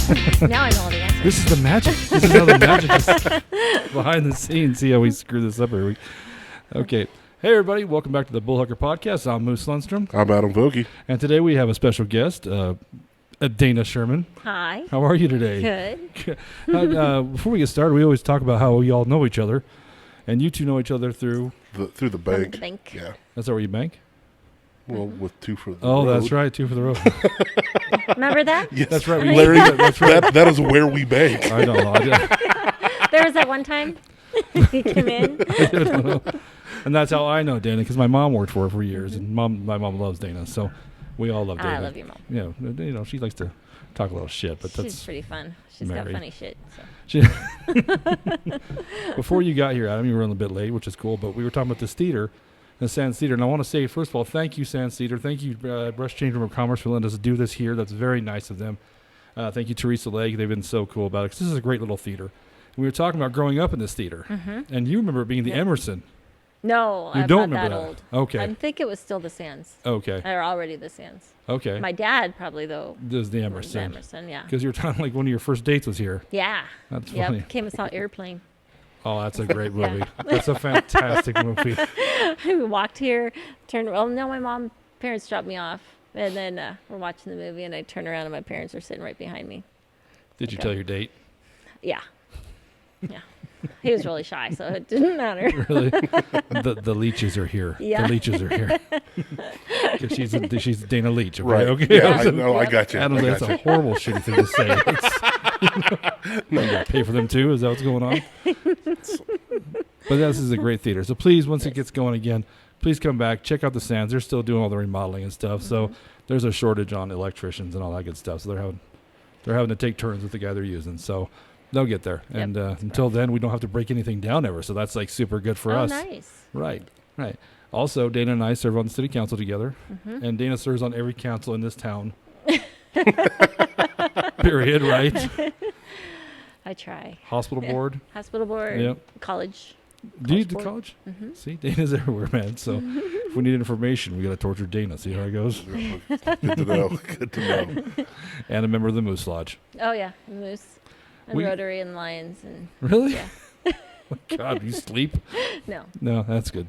Now I know all the answers. This is the magic. This is how the magic is behind the scenes. See how we screw this up every week. Okay. Hey, everybody. Welcome back to the Bullhucker Podcast. I'm Moose Lundstrom. I'm Adam Pukey. And today we have a special guest, Dana Sherman. Hi. How are you today? Good. Before we get started, we always talk about how we all know each other. And you two know each other through the From bank. the bank. Yeah. That's where you bank? Well, with two for the Oh, road. that's right. Two for the road. Remember that? Yes. That's right. Larry, That's right. that is where we bank. I don't know. There was that one time he came in. I don't know. And that's how I know Dana, because my mom worked for her for years, and my mom loves Dana, so we all love Dana. I love your mom. Yeah, you know, she likes to talk a little shit, but She's that's pretty fun. She's married. got funny shit. So. Before you got here, Adam, you were running a bit late, which is cool, but we were talking about this theater, the Sands Theater, and I want to say, first of all, thank you, Sands Theater. Thank you, Brush Change Room of Commerce, for letting us do this here. That's very nice of them. Thank you, Teresa Legg. They've been so cool about it, because this is a great little theater. We were talking about growing up in this theater, and you remember it being the Emerson. No, You I'm don't not remember that that? old. Okay. I think it was still the Sands. Okay. Or already the Sands. Okay. My dad probably, though. This is the was Emerson. Emerson, yeah. Because you were talking like one of your first dates was here. Yeah. That's funny. Yep. Came and saw Airplane. Oh, that's a great movie. Yeah. That's a fantastic movie. We walked here, turned. Well, no, my parents dropped me off, and then we're watching the movie, and I turn around, and my parents are sitting right behind me. Did you Okay. tell your date? Yeah. Yeah. He was really shy, so it didn't matter. Really? The leeches are here. Yeah. The leeches are here. 'Cause she's Dana Leach. Okay? Right. Okay. Yeah, I know. I got you. Adam, I that's got a you. horrible, shitty thing to say. You gotta pay for them too? Is that what's going on? But this is a great theater. So please, once it gets going again, please come back. Check out the Sands. They're still doing all the remodeling and stuff. So there's a shortage on electricians and all that good stuff. So they're having to take turns with the guy they're using. So they'll get there. Yep. And until then, we don't have to break anything down ever. So that's like super good for Oh, us. nice. Right. Also, Dana and I serve on the city council together, and Dana serves on every council in this town. Period. Right. I try. Hospital Yeah. board. Hospital board. Yep. College. Do you do board. college? Mm-hmm. See, Dana's everywhere, man. So if we need information, we got to torture Dana. See how it goes. Good to know. Good to know. And a member of the Moose Lodge. Oh yeah, Moose, and We- Rotary and Lions and Really? yeah. God, you sleep? No. No, that's good.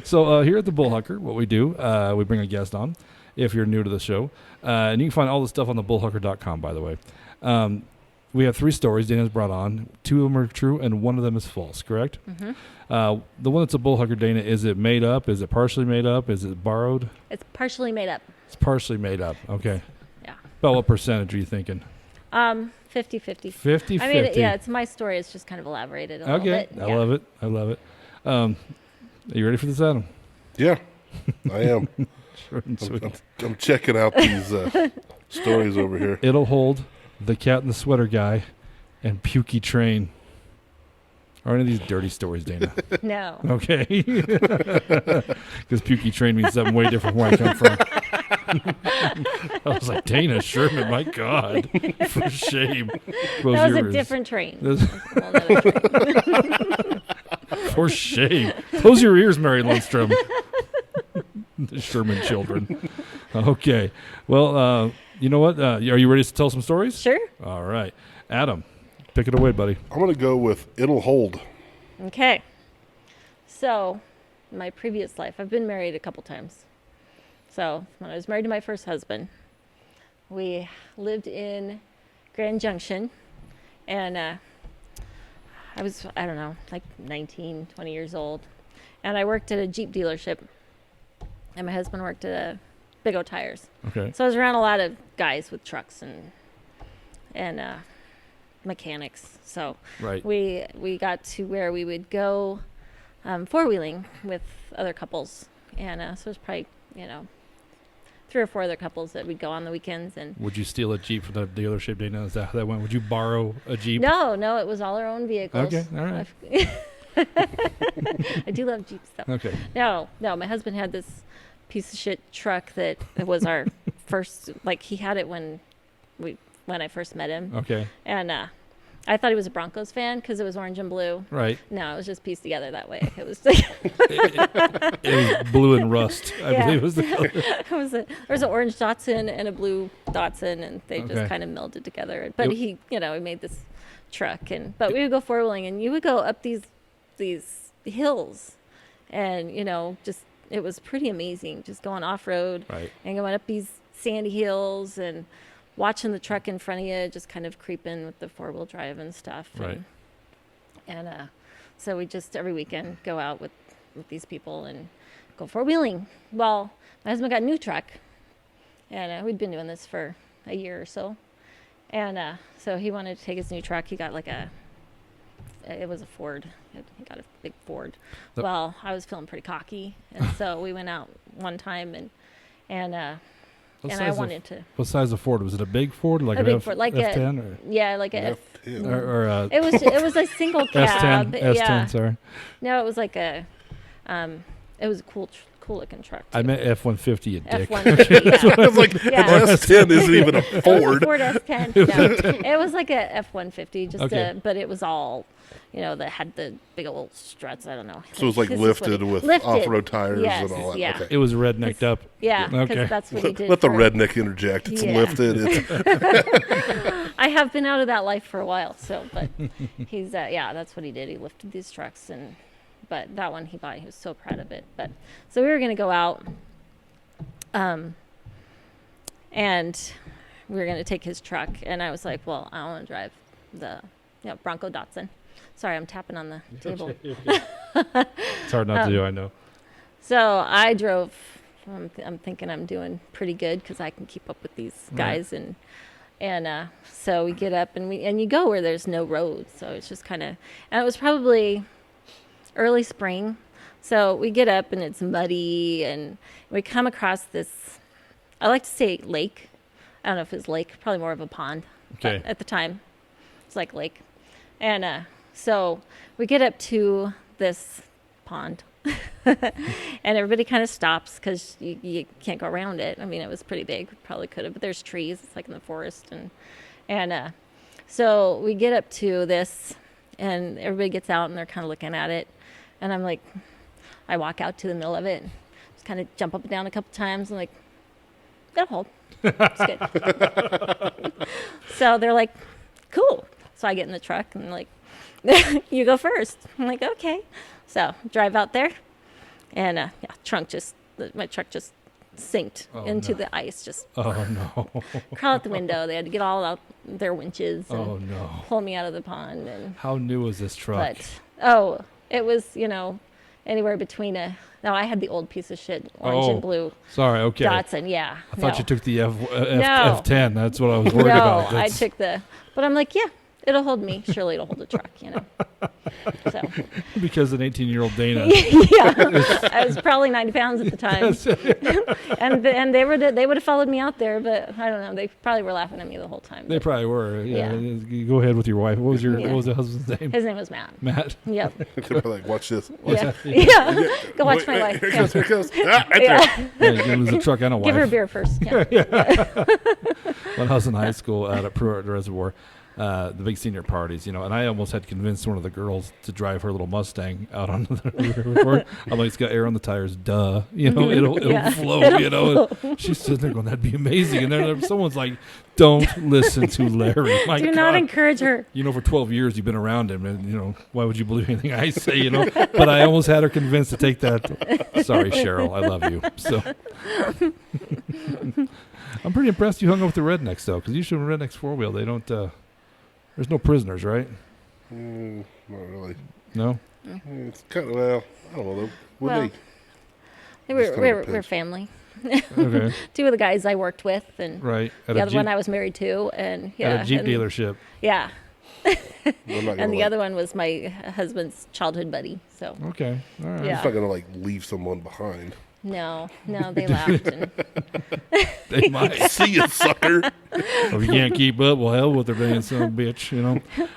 So here at the Bullhucker, what we do, we bring a guest on if you're new to the show. And you can find all the stuff on the bullhucker.com, by the way. We have 3 stories Dana's brought on. 2 of them are true, and 1 of them is false, correct? Mm-hmm. The one that's a Bullhucker, Dana, is it made up? Is it partially made up? Is it borrowed? It's partially made up. It's partially made up. Okay. Yeah. About what percentage are you thinking? 50-50. 50-50. I mean, yeah, it's my story. It's just kind of elaborated a little Okay. bit. I love it. I love it. Are you ready for this, Adam? Yeah, I am. Short and sweet. I'm checking out these stories over here. It'll hold the cat in the sweater guy and pukey train. Are any of these dirty stories, Dana? No. Okay. Because pukey train means something way different from where I come from. I was like, Dana Sherman, my God. For shame. Close That was your a ears. different train. This- A whole nother train. For shame. Close your ears, Mary Lundstrom. The Sherman children. Okay. Well, you know what? Are you ready to tell some stories? Sure. All right. Adam, pick it away, buddy. I'm going to go with It'll Hold. Okay. So, in my previous life, I've been married a couple times. So, when I was married to my first husband, we lived in Grand Junction, and I was, I don't know, like 19, 20 years old, and I worked at a Jeep dealership, and my husband worked at Big O Tires. Okay. So I was around a lot of guys with trucks and mechanics. So Right. we got to where we would go four-wheeling with other couples. And so it was probably, 3 or 4 other couples that we'd go on the weekends. And Would you steal a Jeep from the dealership, Dana? Is that how that went? Would you borrow a Jeep? no, it was all our own vehicles. Okay, all right. I do love Jeeps, though. Okay. No, my husband had this piece of shit truck that was our first, like he had it when I first met him. Okay. And I thought he was a Broncos fan because it was orange and blue. Right. No, it was just pieced together that way. It was like It was blue and rust, I believe was the color. there was an orange Datsun and a blue Datsun, and they just kind of melded together. But he made this truck, but we would go four-wheeling, and you would go up these hills, and just it was pretty amazing, just going off-road and going up these sandy hills and watching the truck in front of you just kind of creeping with the four-wheel drive and stuff. Right. And so we just every weekend go out with these people and go four-wheeling. Well, my husband got a new truck, and we'd been doing this for a year or so. And so he wanted to take his new truck. He got it was a Ford. He got a big Ford. Well, I was feeling pretty cocky, and so we went out one time and I wanted to. What size of Ford was it? A big Ford, like a an big Ford, like F10, or like a F10. or it was a single cab. S10. Yeah. S10. Sorry. No, it was like it was a cool looking truck. I meant F-150, you dick. F-150. Yeah. I was like, an S10 isn't even a It was a Ford. Ford S10. No, it was like a F-150, but it was all, that had the big old struts. I don't know. So it was like lifted with off-road tires and all that. Yeah. Okay. It was rednecked up. Yeah, because Okay. that's what he did. Let the redneck interject. It's lifted. I have been out of that life for a while, but he's that's what he did. He lifted these trucks, but that one he bought, he was so proud of it. But so we were going to go out, and we were going to take his truck, and I was like, well, I want to drive the Bronco Datsun. Sorry, I'm tapping on the table. It's hard not to do, I know. So I drove. I'm thinking I'm doing pretty good because I can keep up with these guys, and so we get up and you go where there's no road, so it's just kind of, and it was probably early spring, so we get up and it's muddy, and we come across this, I like to say lake. I don't know if it's lake, probably more of a pond. Okay. At the time, it's like lake, and so we get up to this pond. And everybody kind of stops because you can't go around it. I mean, it was pretty big, probably could have, but there's trees. It's like in the forest, and so we get up to this, and everybody gets out and they're kind of looking at it, and I'm like, I walk out to the middle of it, just kind of jump up and down a couple times, and like, that'll hold. It's good. So they're like, cool. So I get in the truck and like, you go first. I'm like, okay. So drive out there, and my truck just sinked into the ice. Just crawl out the window. They had to get all out their winches and pull me out of the pond. And how new was this truck? But it was anywhere between I had the old piece of shit orange and blue. Sorry, okay. Datsun, yeah. I thought you took the No. F10. That's what I was worried about. I took but I'm like, it'll hold me. Surely it'll hold the truck, So. Because an 18-year-old Dana. Yeah, I was probably 90 pounds at the time, and they would have followed me out there, but I don't know. They probably were laughing at me the whole time. They probably were. Yeah. Go ahead with your wife. What was the husband's name? His name was Matt. Matt. Yep. They're like, watch this. Yeah. Go watch my wife. Here it goes. Right there. Yeah, give him the truck and a wife. Give her a beer first. Yeah. When I was in high school out at Pruitt Reservoir, the big senior parties, and I almost had convinced one of the girls to drive her little Mustang out on the river. I'm like, it's got air on the tires, duh. It'll flow, She's sitting there going, that'd be amazing. And then someone's like, don't listen to Larry. Do not encourage her. For 12 years you've been around him, and why would you believe anything I say, But I almost had her convinced to take that. Sorry, Cheryl, I love you. So I'm pretty impressed you hung up with the rednecks, though, because usually when rednecks four-wheel, they don't... There's no prisoners, right? Not really. No? It's kind of, I don't know. They were family. Okay. Two of the guys I worked with, and right. the other one I was married to, and at a Jeep dealership. Yeah. And the other one was my husband's childhood buddy. So. Okay. All right. I'm just not gonna leave someone behind. No, they laughed. And they might. See you, sucker. If you can't keep up, well, hell with their damn son of a bitch,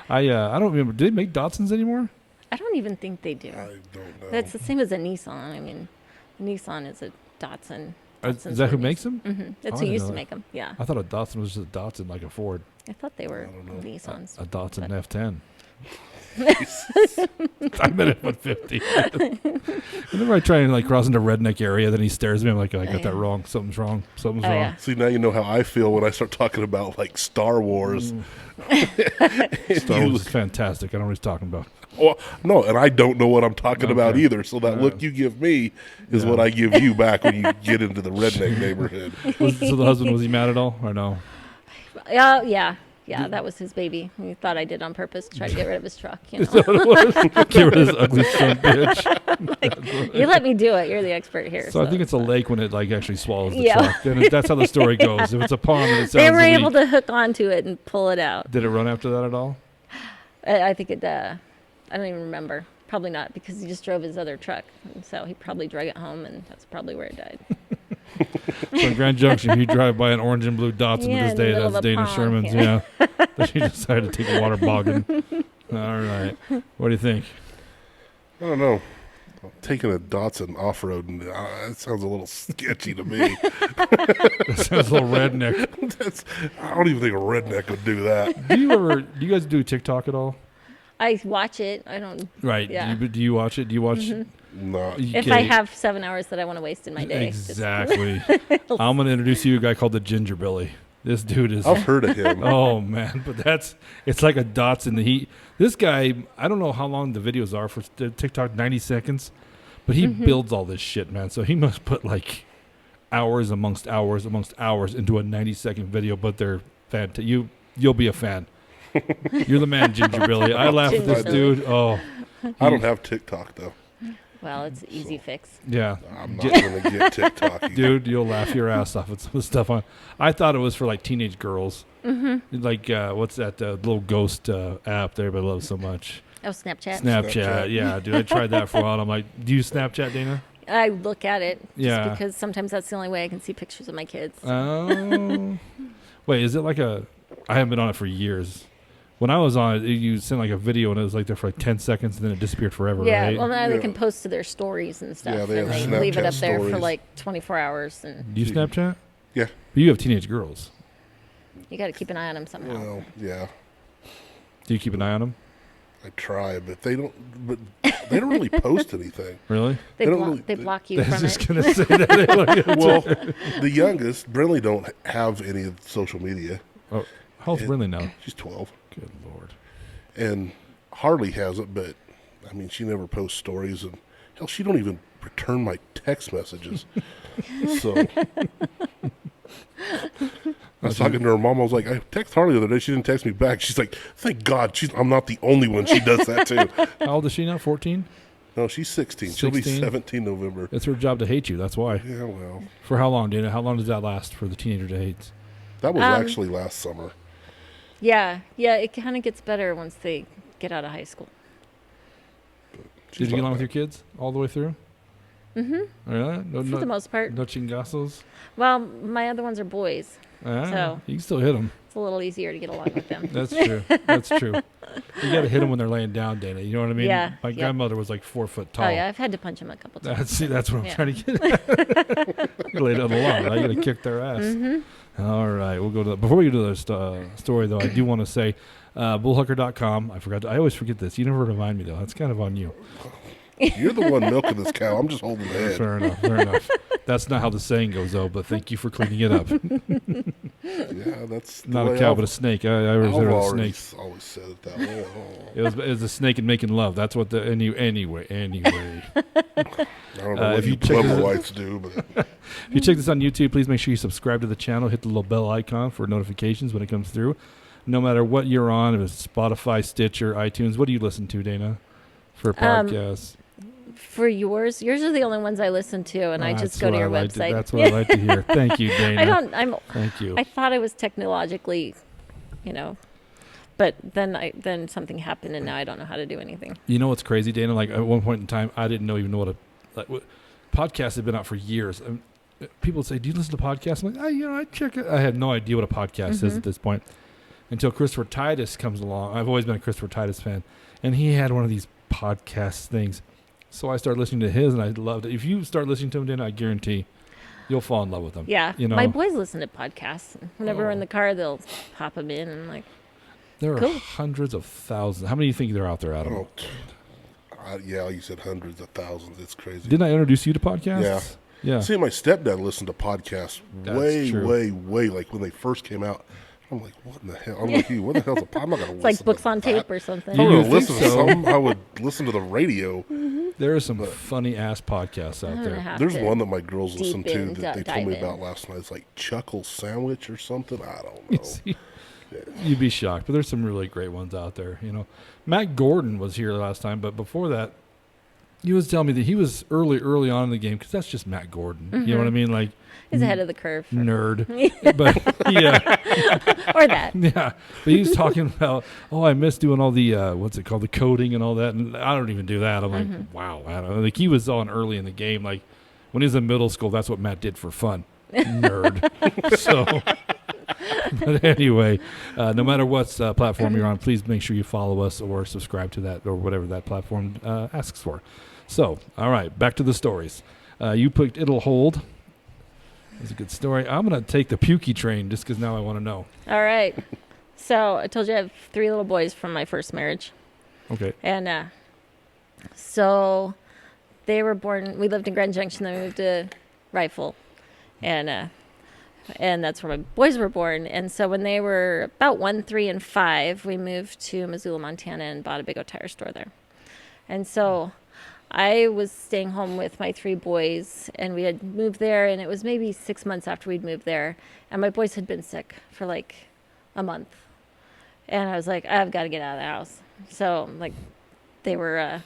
I don't remember. Do they make Datsuns anymore? I don't even think they do. I don't know. That's the same as a Nissan. I mean, a Nissan is a Datsun. Is that who makes them? Mm-hmm. That's I who didn't used know to that. make them. Yeah. I thought a Datsun was just a Datsun, like a Ford. I thought they were I don't know. Nissans. A Datsun but- F10. I meant it 150. Whenever I try and like cross into redneck area, then he stares at me. I'm like, I got that wrong. Something's wrong. Something's wrong. Yeah. See, now you know how I feel when I start talking about like Star Wars. Star Wars is fantastic. I don't know what he's talking about. Well, no, and I don't know what I'm talking about Okay. either. So that look you give me is what I give you back when you get into the redneck neighborhood. So the husband, was he mad at all or no? Yeah. That was his baby. He thought I did on purpose to try to get rid of his truck. You Is know? that what it was? Get rid of this ugly son of a bitch. You let me do it. You're the expert here. So I think it's a lake when it like actually swallows the Yeah. truck. Then that's how the story goes. If it's a pond, then it sounds they were able weak. to hook onto it and pull it out. Did it run after that at all? I think it. I don't even remember. Probably not, because he just drove his other truck, and so he probably drug it home, and that's probably where it died. So in Grand Junction, if you drive by an orange and blue Datsun to Yeah, this in the day, middle that's of a Dana pond, Sherman's. yeah. Yeah. But she decided to take a water bogging. All right. What do you think? I don't know. Taking a Datsun off-road, that sounds a little sketchy to me. That sounds a little redneck. I don't even think a redneck would do that. Do you guys do TikTok at all? I watch it. I don't. Right. Yeah. Do you watch it? Do you watch? No. If I have 7 hours that I want to waste in my day. Exactly. I'm going to introduce you to a guy called the Gingerbilly. This dude is. I've heard of him. Oh man, but it's like a Datsun. This guy, I don't know how long the videos are for TikTok, 90 seconds, but he builds all this shit, man. So he must put like hours amongst hours into a 90-second video, but they're fantastic. You'll be a fan. You're the man, Gingerbilly. I laugh at this Gingerbilly. dude. Oh, I don't have TikTok, though. Well, it's an easy fix. yeah. I'm not going to get TikTok. Either. Dude, you'll laugh your ass off at some of the stuff on. I thought it was for like teenage girls. Like, what's that little ghost app that everybody loves so much? Oh, Snapchat. Snapchat. Yeah, dude. I tried that for a while. And I'm like, do you use Snapchat, Dana? I look at it just Yeah. because sometimes that's the only way I can see pictures of my kids. Oh. Wait, is it like I haven't been on it for years. When I was on it, you sent like a video and it was like there for like 10 seconds and then it disappeared forever, Yeah, right? well, now they Yeah. can post to their stories and stuff, Yeah, they and have they leave it Snapchat up there for stories. like 24 hours, and Do you Snapchat? Yeah. But you have teenage girls. you got to keep an eye on them somehow. Well, yeah. Do you keep an eye on them? I try, but they don't really post anything. Really? They they don't block, really- they block you I was from just it. going to say that. Well, the youngest, Brinley, don't have any of social media. Oh, how's Brinley now? She's 12. Good Lord. And Harley has it, but, I mean, she never posts stories. And, hell, she don't even return my text messages. So, I was talking to her mom. I was like, I texted Harley the other day. She didn't text me back. She's like, thank God. I'm not the only one. She does that, too. How old is she now? 14? No, she's 16. She'll be 16? 17 November. It's her job to hate you. That's why. Yeah, well, For how long, Dana? How long does that last for the teenager to hate? that was actually last summer. Yeah, it kind of gets better once they get out of high school. Did you get along with your kids all the way through? Mm-hmm. Really? No, For the most part. No chingazos? Well, my other ones are boys. So- You can still hit them. It's a little easier to get along with them. That's true. That's true. You got to hit them when they're laying down, Dana. You know what I mean? Yeah, My yep. grandmother was like 4 foot tall. Oh yeah, I've had to punch them a couple times. That's what I'm Yeah. trying to get. You laid on the lawn, right? You got to kick their ass. Mm-hmm. All right, we'll go to before we get to the story though. I do want to say, bullhucker.com. I always forget this. You never remind me though. That's kind of on you. You're the one milking this cow. I'm just holding the head. Fair enough. Fair enough. That's not how the saying goes though. But thank you for cleaning it up. Yeah, that's the Not way a cow, I've- but a snake. I reserve I've a already snake. always said it that way. Oh. It was a snake and making love. That's what the anyway. I don't know what if you you check Pueblo this- whites do, but If you check this on YouTube, please make sure you subscribe to the channel. Hit the little bell icon for notifications when it comes through. No matter what you're on, if it's Spotify, Stitcher, iTunes, what do you listen to, Dana, for podcasts? For yours are the only ones I listen to, and I That's just go to what your I like website. That's what I like to hear. Thank you, Dana. Thank you. I thought I was technologically, but then something happened, and now I don't know how to do anything. You know what's crazy, Dana? Like at one point in time, I didn't even know what podcasts had been out for years. People would say, "Do you listen to podcasts?" I'm like, I check it. I had no idea what a podcast is at this point until Christopher Titus comes along. I've always been a Christopher Titus fan, and he had one of these podcast things. So I started listening to his, and I loved it. If you start listening to him, Dana, I guarantee you'll fall in love with them. Yeah. You know, My boys listen to podcasts. Whenever we're in the car, they'll pop them in and I'm like, there are cool. hundreds of thousands. How many do you think there are out there, Adam? Yeah, you said hundreds of thousands. It's crazy. Didn't I introduce you to podcasts? Yeah. Yeah. See, my stepdad listened to podcasts That's way, true. way, like when they first came out. I'm like, what in the hell? I'm like, you, what the hell's a pod? I'm not going to listen It's like books to on that. tape or something. If I You were to think listen to so? something, I would listen to the radio. There are some funny ass podcasts out I'm gonna there. have There's to one that my girls listen deep to in, that they dive told me in. about last night. It's like Chuckle Sandwich or something. I don't You know. see? You'd be shocked, but there's some really great ones out there. You know, Matt Gordon was here last time, but before that, he was telling me that he was early on in the game because that's just Matt Gordon. You know what I mean? Like He's ahead of the curve. nerd, but yeah, Or that. yeah. But he was talking about, oh, I miss doing all the what's it called, the coding and all that, and I don't even do that. I'm like, wow, I don't know. Like he was on early in the game. Like when he was in middle school, that's what Matt did for fun. Nerd. So. But anyway, no matter what platform you're on, please make sure you follow us or subscribe to that or whatever that platform asks for. So, all right, back to the stories. You picked It'll Hold. That's a good story. I'm going to take the pukey train just because now I want to know. All right. So I told you I have 3 little boys from my first marriage. Okay. And so they were born, we lived in Grand Junction, then we moved to Rifle. And that's where my boys were born. And so when they were about 1, 3, and 5, we moved to Missoula, Montana and bought a big old tire store there. And so I was staying home with my 3 boys, and we had moved there, and it was maybe 6 months after we'd moved there. And my boys had been sick for like a month. And I was like, I've got to get out of the house. So like they were,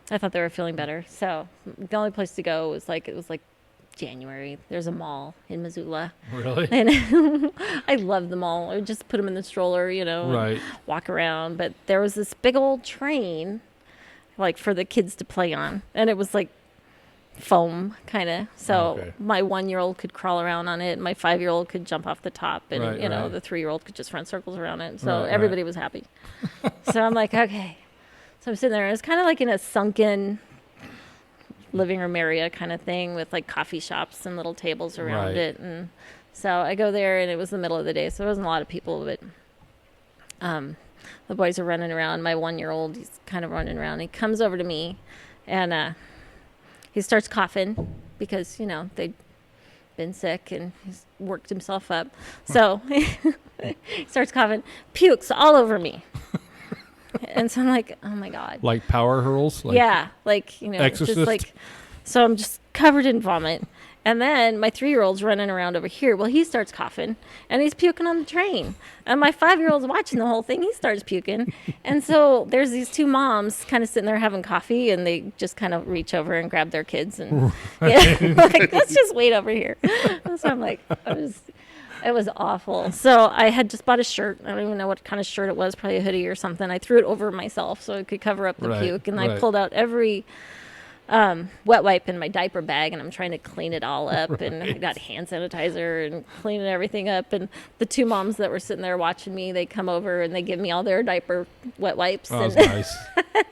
I thought they were feeling better. So the only place to go was it was like January. There's a mall in Missoula. Really? And I love the mall. I would just put them in the stroller, you know, Right. and walk around. But there was this big old train, like for the kids to play on. And it was like foam kind of. So Okay. my 1-year-old could crawl around on it. My 5-year-old could jump off the top. And, Right, you know, right. the 3-year-old could just run circles around it. So Right, everybody was happy. So I'm like, okay. So I'm sitting there. And it's kind of like in a sunken living room area kind of thing with like coffee shops and little tables around Right. it. And so I go there, and it was the middle of the day, so there wasn't a lot of people, but the boys are running around. My 1-year-old, he's kind of running around. He comes over to me, and he starts coughing because, you know, they'd been sick, and he's worked himself up. So he starts coughing, pukes all over me. And so I'm like, oh my God. Like power hurls? Like, Yeah, like, you know, Exorcist? just like, so I'm just covered in vomit. And then my 3-year-old's running around over here. Well, he starts coughing, and he's puking on the train. And my 5-year-old's watching the whole thing. He starts puking. And so there's these 2 moms kind of sitting there having coffee, and they just kind of reach over and grab their kids. And yeah, like, let's just wait over here. So I'm like, it was awful. So I had just bought a shirt. I don't even know what kind of shirt it was, probably a hoodie or something. I threw it over myself so it could cover up the Right, puke. And right. I pulled out every wet wipe in my diaper bag, and I'm trying to clean it all up. And I got hand sanitizer and cleaning everything up. And the 2 moms that were sitting there watching me, they come over and they give me all their diaper wet wipes. Oh, and that's nice.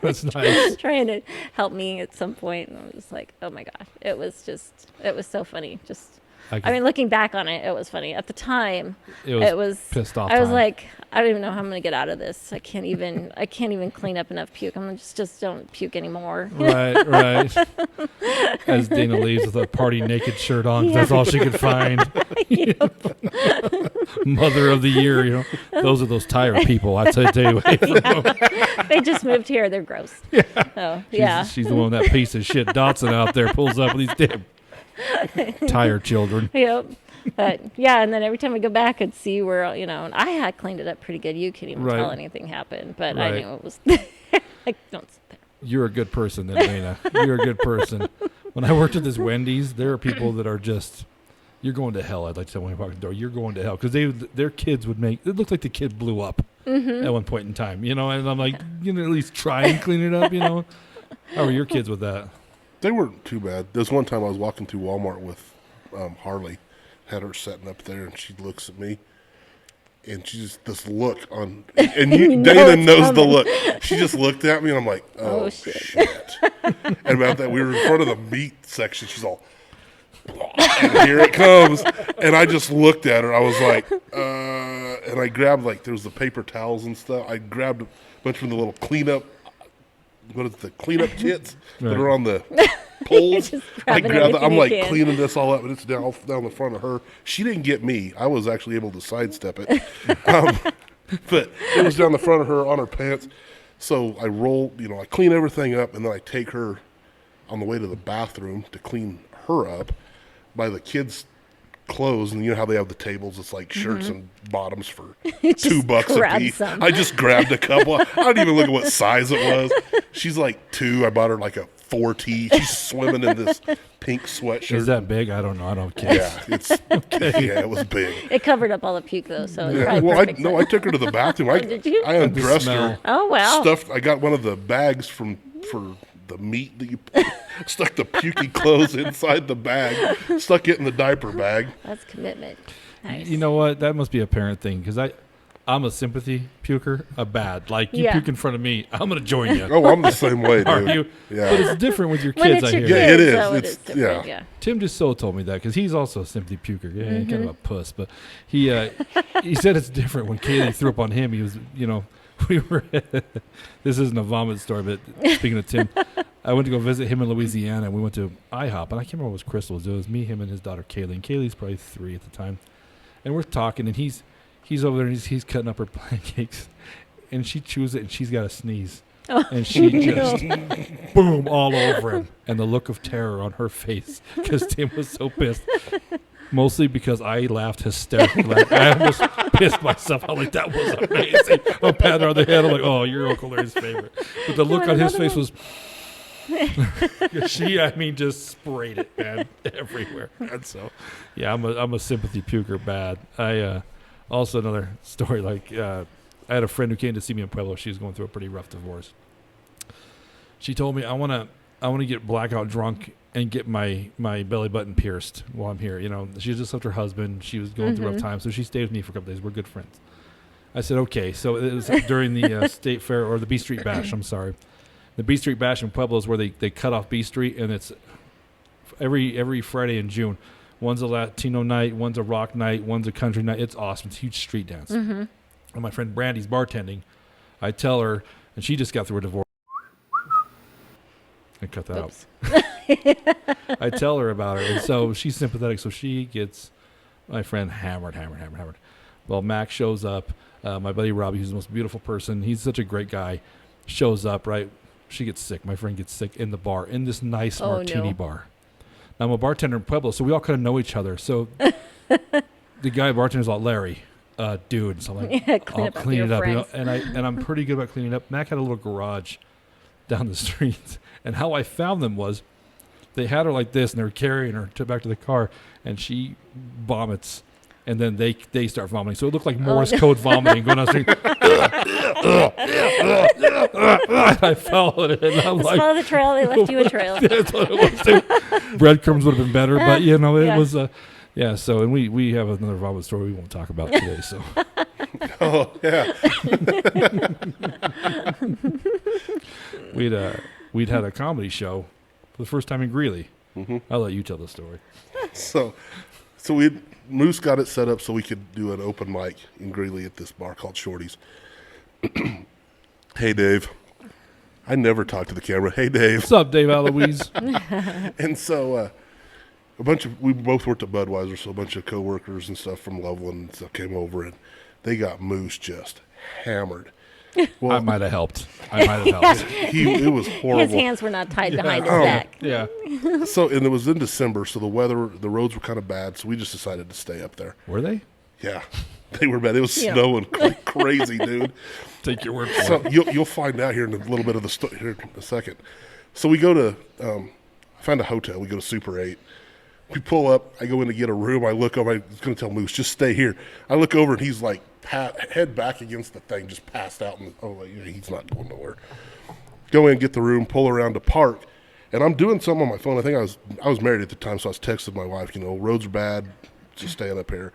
That's nice. trying to help me at some point. And I was just like, oh my gosh, it was so funny. I mean, looking back on it, it was funny. At the time, it was pissed off I was time. like, I don't even know how I'm going to get out of this. I can't even clean up enough puke. I'm just don't puke anymore. Right. As Dana leaves with a party naked shirt on, 'cause that's all she could find. Mother of the year, you know. Those are those tire people. I tell you. They just moved here. They're gross. Yeah. She's the one with that piece of shit Dotson out there pulls up with these damn tire children. Yep. But yeah, and then every time I go back, I'd see where, you know, and I had cleaned it up pretty good. You couldn't even Right. tell anything happened, but I Right. knew it was like, don't sit there. You're a good person then, Dana. You're a good person. When I worked at this Wendy's, there are people that are just, you're going to hell. I'd like to tell when you walk in the door, you're going to hell. Because their kids would make, it looked like the kid blew up at one point in time, you know, and I'm like, you know, at least try and clean it up, you know. How are your kids with that? They weren't too bad. There's one time I was walking through Walmart with Harley, had her sitting up there, and she looks at me, and she just this look on, and You know Dana it's knows the coming. look. She just looked at me, and I'm like, oh, Oh, shit. And about that, we were in front of the meat section. She's all, and here it comes. And I just looked at her. I was like, and I grabbed, like, there was the paper towels and stuff. I grabbed a bunch from the little cleanup, what is it, the cleanup kits that are on the poles. I grabbed it. I'm like cleaning this all up, and it's down the front of her. She didn't get me. I was actually able to sidestep it. But it was down the front of her on her pants. So I roll, I clean everything up, and then I take her on the way to the bathroom to clean her up by the kids' clothes. And you know how they have the tables? It's like shirts and bottoms for $2 a piece. I just grabbed a couple. I didn't even look at what size it was. She's like 2. I bought her like a 4T. She's swimming in this pink sweatshirt. Is that big? I don't know. I don't care. Yeah, yeah, it was big. It covered up all the puke though, so yeah. Well, I took her to the bathroom. Did you? I undressed her. Oh wow! I got one of the bags for the meat that you stuck the pukey clothes inside the bag. Stuck it in the diaper bag. That's commitment. Nice. You know what? That must be a parent thing because I'm a sympathy puker, a bad. Like, you puke in front of me, I'm going to join you. Oh, I'm the same way, dude. Are you? Yeah. But it's different with your When kids, it's I your hear. Yeah, it is. So it is different, yeah. Tim just so told me that because he's also a sympathy puker. Yeah, kind of a puss. But he said it's different when Kaylee threw up on him. He was, we were, this isn't a vomit story, but speaking of Tim, I went to go visit him in Louisiana, and we went to IHOP, and I can't remember what was Crystal's. It was me, him, and his daughter Kaylee. And Kaylee's probably 3 at the time. And we're talking, and he's over there, and he's cutting up her pancakes, and she chews it, and she's got a sneeze. Oh, and she just, boom, all over him. And the look of terror on her face, because Tim was so pissed. Mostly because I laughed hysterically. I almost pissed myself. I'm like, that was amazing. I'll pat her on the head. I'm like, oh, you're Uncle Larry's favorite. But the look on his face was, just sprayed it, man, everywhere. And so, yeah, I'm a sympathy puker bad. I also another story, I had a friend who came to see me in Pueblo. She was going through a pretty rough divorce. She told me, I want to get blackout drunk and get my belly button pierced while I'm here. She just left her husband. She was going through a rough time, so she stayed with me for a couple days. We're good friends. I said, okay. So it was during the State Fair, or the B Street Bash, I'm sorry. The B Street Bash in Pueblo is where they cut off B Street, and it's every Friday in June. One's a Latino night, one's a rock night, one's a country night. It's awesome. It's a huge street dance. Mm-hmm. And my friend Brandy's bartending. I tell her, and she just got through a divorce. I cut that out. I tell her about her, and so she's sympathetic. So she gets my friend hammered. Well, Max shows up. My buddy Robbie, who's the most beautiful person, he's such a great guy, shows up, right? She gets sick. My friend gets sick in the bar, in this nice martini bar. Now, I'm a bartender in Pueblo, so we all kind of know each other. So the guy bartender's like, Larry, dude. So I'm like, I'll clean it up. And I'm pretty good about cleaning up. Mac had a little garage down the street. And how I found them was they had her like this, and they were carrying her back to the car, and she vomits, and then they start vomiting. So it looked like Morse code vomiting going down the street. I followed it, and I'm like, follow the trail. They left you a trail. That's what it was too. Breadcrumbs would have been better, but it was yeah. So, and we have another vomit story we won't talk about today. So. Oh yeah. We'd had a comedy show for the first time in Greeley. Mm-hmm. I'll let you tell the story. So Moose got it set up so we could do an open mic in Greeley at this bar called Shorty's. Hey, Dave. I never talk to the camera. Hey, Dave. What's up, Dave Aloise? And so we both worked at Budweiser, so a bunch of coworkers and stuff from Loveland and stuff came over, and they got Moose just hammered. Well, I might have helped. It was horrible. His hands were not tied behind his back. Yeah. So, and it was in December, so the roads were kind of bad, so we just decided to stay up there. Were they? Yeah. They were bad. It was snowing like crazy, dude. Take your word for it. You'll find out here in a little bit of the story here in a second. So we go to, I found a hotel. We go to Super 8. We pull up. I go in to get a room. I look over. I was going to tell Moose, just stay here. I look over, and he's like, head back against the thing, just passed out. And he's not going nowhere. Go in, get the room, pull around to park, and I'm doing something on my phone. I think I was married at the time, so I was texting my wife. Roads are bad, just staying up here.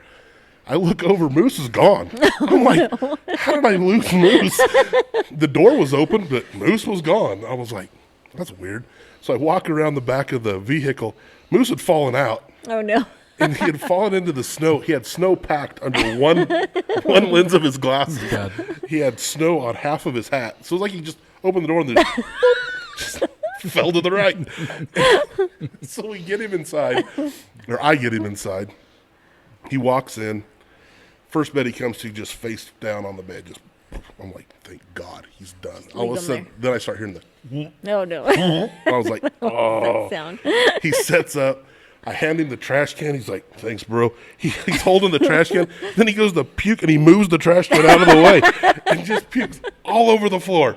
I look over, Moose is gone. I'm like, how did I lose Moose? The door was open, but Moose was gone. I was like, that's weird. So I walk around the back of the vehicle. Moose had fallen out. Oh no. and he had fallen into the snow. He had snow packed under one lens of his glasses. God. He had snow on half of his hat. So it was like he just opened the door and just fell to the right. So we get him inside, or I get him inside. He walks in. First bed he comes to, just face down on the bed. Just, I'm like, thank God he's done. All of a sudden, then I start hearing the. No. I was like, oh. That sound. He sets up. I hand him the trash can. He's like, thanks, bro. He's holding the trash can. Then he goes to puke, and he moves the trash can out of the way and just pukes all over the floor.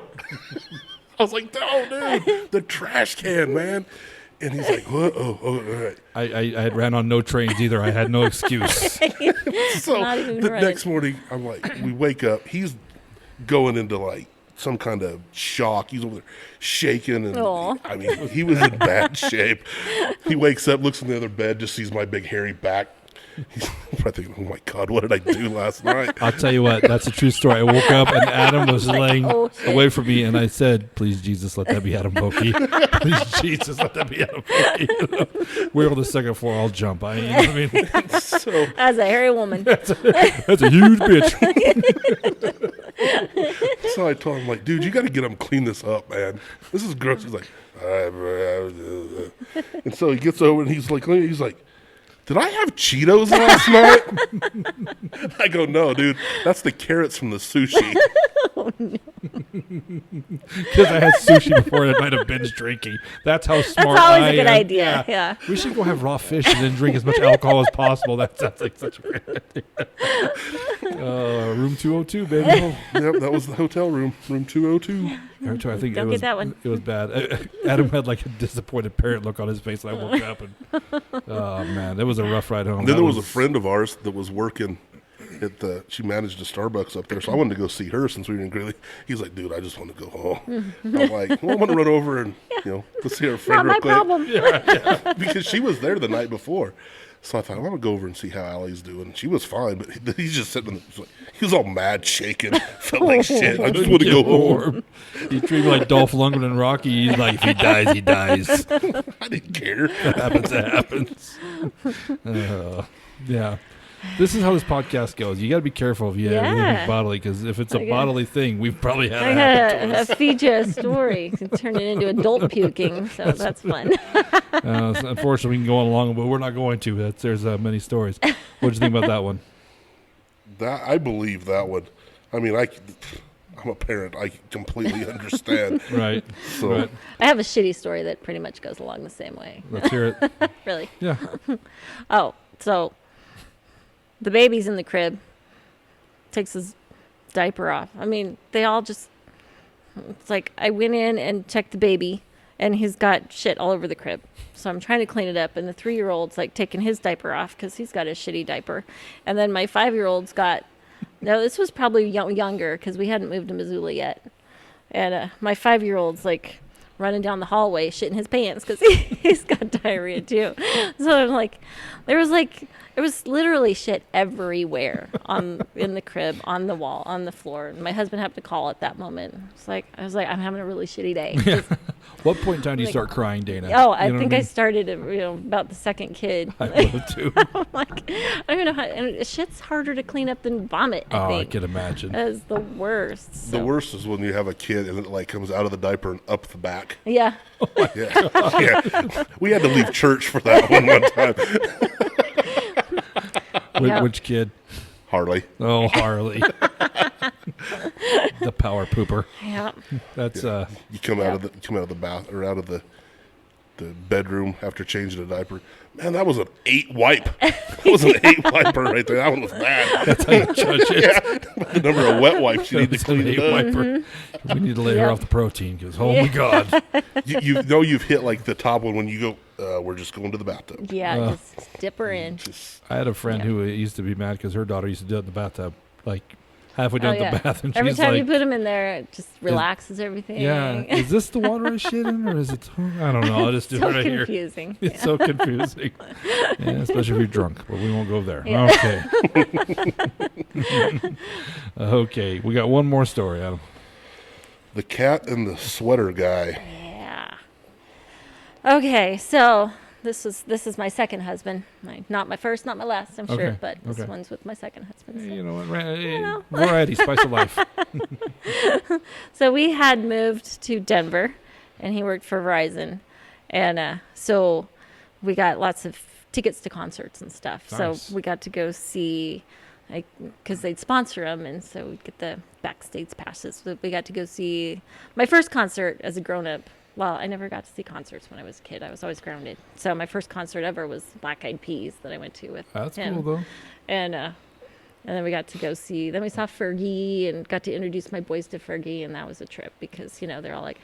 I was like, no, dude, the trash can, man. And he's like, what? Oh, all right. I had ran on no trains either. I had no excuse. So Not even the running. next morning, I'm like, we wake up. He's going into like some kind of shock. He's over there shaking, and Aw. I mean, he was in bad shape. He wakes up, looks in the other bed, just sees my big hairy back. He's probably thinking, oh my God, what did I do last night? I'll tell you what, that's a true story. I woke up and Adam was laying Oh, shit. away from me, and I said, please, Jesus, let that be Adam Pokey. Please, Jesus, let that be Adam Pokey. We're on the second floor, I'll jump. You know what I mean? So As a hairy woman. That's a huge bitch. So I told him, like, dude, you got to get him clean this up, man. This is gross. He's like, and so he gets over and he's like, did I have Cheetos last night? I go, no, dude, that's the carrots from the sushi. Because I had sushi before and I might have binge drinking. That's how smart That's always I a good am. idea. Yeah. We should go have raw fish and then drink as much alcohol as possible. That sounds like such a great idea. Room 202, baby. Yep, that was the hotel room, room 202. Every time I think Don't it get was, that one. It was bad. Adam had like a disappointed parent look on his face when I woke up. And, oh, man. It was a rough ride home. And then That there was a friend of ours that was working at she managed a Starbucks up there, so I wanted to go see her since we were in Greeley. He's like, dude, I just want to go home. I'm like, well, I'm going to run over and, go see our friend Not real my quick. problem. Because she was there the night before. So I thought, I'm going to go over and see how Allie's doing. She was fine, but he's just sitting he was all mad, shaking, felt like shit. I just want to go home. He treated me like Dolph Lundgren and Rocky. He's like, if he dies, he dies. I didn't care. What happens, it happens. Yeah. This is how this podcast goes. You got to be careful if you have anything bodily, because if it's a bodily thing, we've probably had I it happen to us. gotta feed you a story. Turn it into adult puking, so that's fun. So unfortunately, we can go on long, but we're not going to. There's many stories. What did you think about that one? I believe that one. I mean, I'm a parent. I completely understand. Right. So Right. I have a shitty story that pretty much goes along the same way. Let's hear it. Really? Yeah. Oh, so the baby's in the crib, takes his diaper off. I mean, they all just, it's like I went in and checked the baby, and he's got shit all over the crib. So I'm trying to clean it up, and the 3-year-old's like taking his diaper off because he's got a shitty diaper. And then my 5-year-old's got, no, this was probably younger because we hadn't moved to Missoula yet. And my 5-year-old's like running down the hallway, shitting his pants because he's got diarrhea too. So I'm like, there was literally shit everywhere in the crib, on the wall, on the floor. And my husband happened to call at that moment. I was like, I'm having a really shitty day. What point in time do you start crying, Dana? Oh, I You know think what I started about the second kid. I would have too. I'm like, I don't even know how. And shit's harder to clean up than vomit. I I think can imagine. that is the worst. the So, worst is when you have a kid and it like comes out of the diaper and up the back. yeah. Yeah, yeah. We had to leave church for that one time. Yeah. Which kid? Harley. Oh, Harley. The power pooper. Yeah. That's You come out of the bath or out of the bedroom after changing a diaper. Man, that was an 8 wipe. That was an 8 wiper right there. That one was bad. that's how you judge it. Yeah, the number of wet wipes you need to That's an clean it up. eight-wiper. We need to lay her Yep. off the protein because, oh my God. You know you've hit like the top one when you go. We're just going to the bathtub. Yeah. Just dip her in. Just I had a friend who used to be mad because her daughter used to do it in the bathtub, like halfway down the bath, and Every she's time like, you put him in there, it just relaxes everything. "Yeah, is this the water I shit in, or is it? I don't know. I'll just do so it right here." confusing. It's so confusing, yeah, especially if you're drunk. But we won't go there. Yeah. Okay. Okay, we got one more story, Adam. the cat and the sweater guy. Yeah. Okay, so this is my second husband. Not my first, not my last, I'm sure, Okay, but this okay. one's with my second husband. So. You know what? know. Variety, spice of life. So we had moved to Denver, and he worked for Verizon, and so we got lots of tickets to concerts and stuff. Nice. So we got to go see, because they'd sponsor them, and so we'd get the backstage passes. So we got to go see my first concert as a grown-up. Well, I never got to see concerts when I was a kid. I was always grounded. So my first concert ever was Black Eyed Peas that I went to with That's him. cool, though. And then we got to go see. Then we saw Fergie and got to introduce my boys to Fergie, and that was a trip because they're all like,